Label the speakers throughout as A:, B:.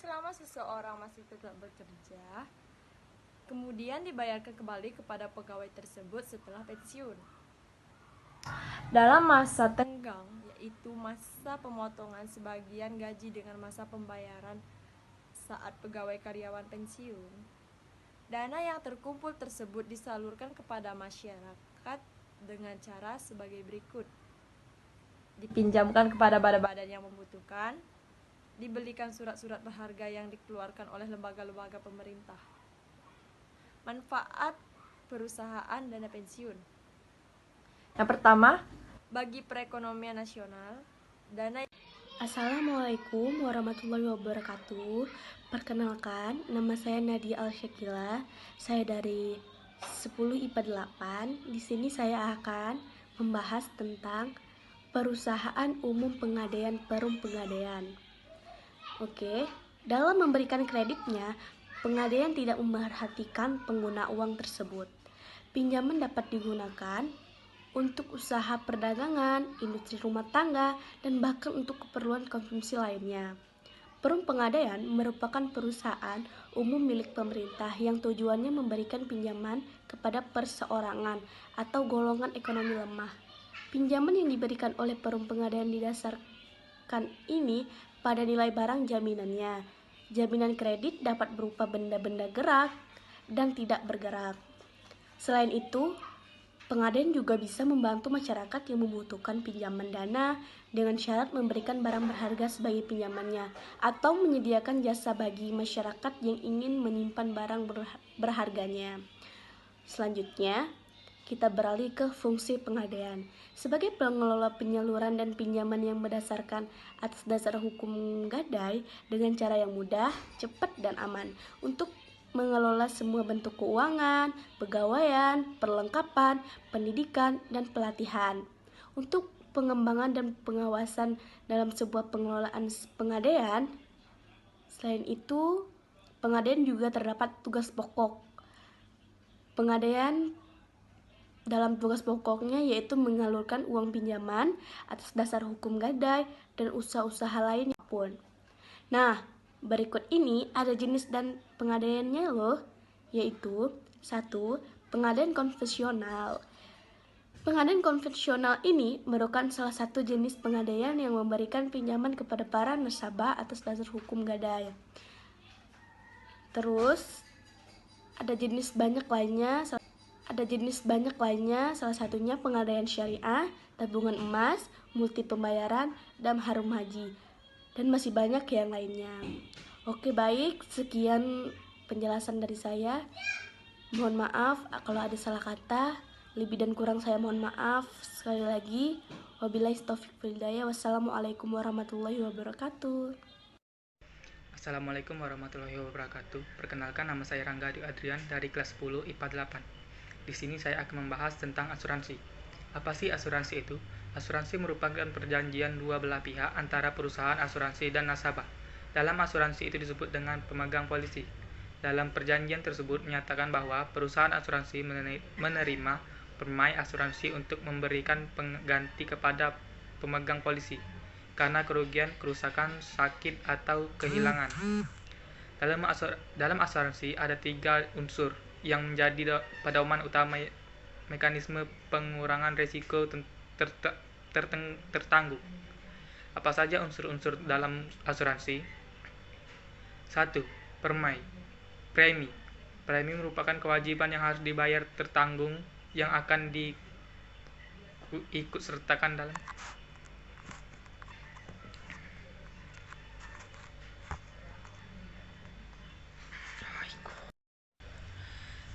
A: selama seseorang masih tetap bekerja, kemudian dibayarkan kembali kepada pegawai tersebut setelah pensiun. Dalam masa tenggang, yaitu masa pemotongan sebagian gaji dengan masa pembayaran saat pegawai karyawan pensiun, dana yang terkumpul tersebut disalurkan kepada masyarakat dengan cara sebagai berikut: dipinjamkan kepada badan-badan yang membutuhkan, dibelikan surat-surat berharga yang dikeluarkan oleh lembaga-lembaga pemerintah. Manfaat perusahaan dana pensiun. Yang pertama, bagi perekonomian nasional, dana.
B: Assalamualaikum warahmatullahi wabarakatuh. Perkenalkan, nama saya Nadia Al-Syakila. Saya dari 10 IPA 8. Di sini saya akan membahas tentang perusahaan umum pengadaian perum pengadaian. Oke, dalam memberikan kreditnya, pengadaian tidak memperhatikan pengguna uang tersebut. Pinjaman dapat digunakan untuk usaha perdagangan, industri rumah tangga, dan bahkan untuk keperluan konsumsi lainnya. Perum pengadaian merupakan perusahaan umum milik pemerintah yang tujuannya memberikan pinjaman kepada perseorangan atau golongan ekonomi lemah. Pinjaman yang diberikan oleh perum pengadaian didasarkan ini pada nilai barang jaminannya. Jaminan kredit dapat berupa benda-benda gerak dan tidak bergerak. Selain itu, pengadaian juga bisa membantu masyarakat yang membutuhkan pinjaman dana dengan syarat memberikan barang berharga sebagai pinjamannya atau menyediakan jasa bagi masyarakat yang ingin menyimpan barang berharganya. Selanjutnya, kita beralih ke fungsi pengadaian. Sebagai pengelola penyaluran dan pinjaman yang berdasarkan atas dasar hukum gadai dengan cara yang mudah, cepat, dan aman untuk mengelola semua bentuk keuangan, pegawaian, perlengkapan, pendidikan, dan pelatihan. Untuk pengembangan dan pengawasan dalam sebuah pengelolaan pengadaian, selain itu, pengadaian juga terdapat tugas pokok. Pengadaian dalam tugas pokoknya yaitu menyalurkan uang pinjaman atas dasar hukum gadai dan usaha-usaha lainnya pun. Nah, berikut ini ada jenis dan pengadaiannya loh, yaitu 1. Pengadaian konvensional. Pengadaian konvensional ini merupakan salah satu jenis pengadaian yang memberikan pinjaman kepada para nasabah atas dasar hukum gadai. Terus, ada jenis banyak lainnya, salah satunya pengadaian syariah, tabungan emas, multi pembayaran, dan harum haji. Dan masih banyak yang lainnya. Oke, baik, sekian penjelasan dari saya. Mohon maaf kalau ada salah kata, lebih dan kurang saya mohon maaf. Sekali lagi, wabillahi taufiq wal hidayah. Wassalamualaikum warahmatullahi wabarakatuh.
C: Assalamualaikum warahmatullahi wabarakatuh. Perkenalkan, nama saya Rangga Dwi Adrian dari kelas 10 IPA 8. Di sini saya akan membahas tentang asuransi. Apa sih asuransi itu? Asuransi merupakan perjanjian dua belah pihak antara perusahaan asuransi dan nasabah. Dalam asuransi itu disebut dengan pemegang polisi. Dalam perjanjian tersebut menyatakan bahwa perusahaan asuransi menerima permai asuransi untuk memberikan pengganti kepada pemegang polisi karena kerugian, kerusakan, sakit, atau kehilangan. Dalam asuransi ada 3 unsur yang menjadi pedoman utama mekanisme pengurangan risiko tertanggung. Apa saja unsur-unsur dalam asuransi? 1. Permai. Premi. Premi merupakan kewajiban yang harus dibayar tertanggung yang akan diikut sertakan dalam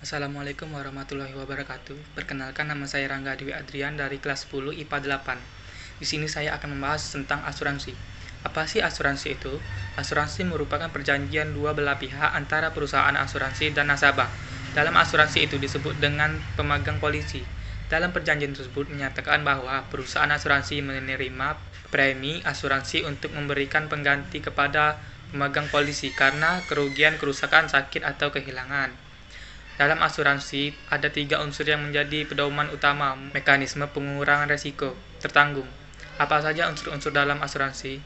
C: Assalamualaikum warahmatullahi wabarakatuh. Perkenalkan, nama saya Rangga Dwi Adrian dari kelas 10 IPA 8. Di sini saya akan membahas tentang asuransi. Apa sih asuransi itu? Asuransi merupakan perjanjian dua belah pihak antara perusahaan asuransi dan nasabah. Dalam asuransi itu disebut dengan pemegang polisi. Dalam perjanjian tersebut menyatakan bahwa perusahaan asuransi menerima premi asuransi untuk memberikan pengganti kepada pemegang polisi karena kerugian, kerusakan, sakit, atau kehilangan. Dalam asuransi, ada 3 unsur yang menjadi pedoman utama mekanisme pengurangan risiko tertanggung. Apa saja unsur-unsur dalam asuransi?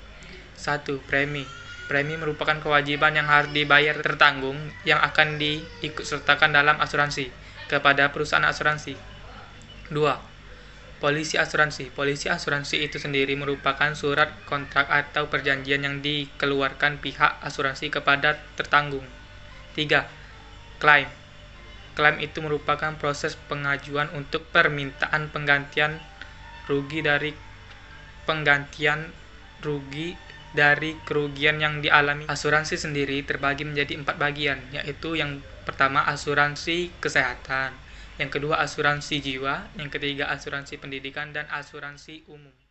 C: 1. Premi. Premi merupakan kewajiban yang harus dibayar tertanggung yang akan diikutsertakan dalam asuransi kepada perusahaan asuransi. 2. Polisi asuransi. Polisi asuransi itu sendiri merupakan surat kontrak atau perjanjian yang dikeluarkan pihak asuransi kepada tertanggung. 3. Klaim. Klaim itu merupakan proses pengajuan untuk permintaan penggantian rugi dari kerugian yang dialami. Asuransi sendiri terbagi menjadi 4 bagian, yaitu yang pertama asuransi kesehatan, yang kedua asuransi jiwa, yang ketiga asuransi pendidikan, dan asuransi umum.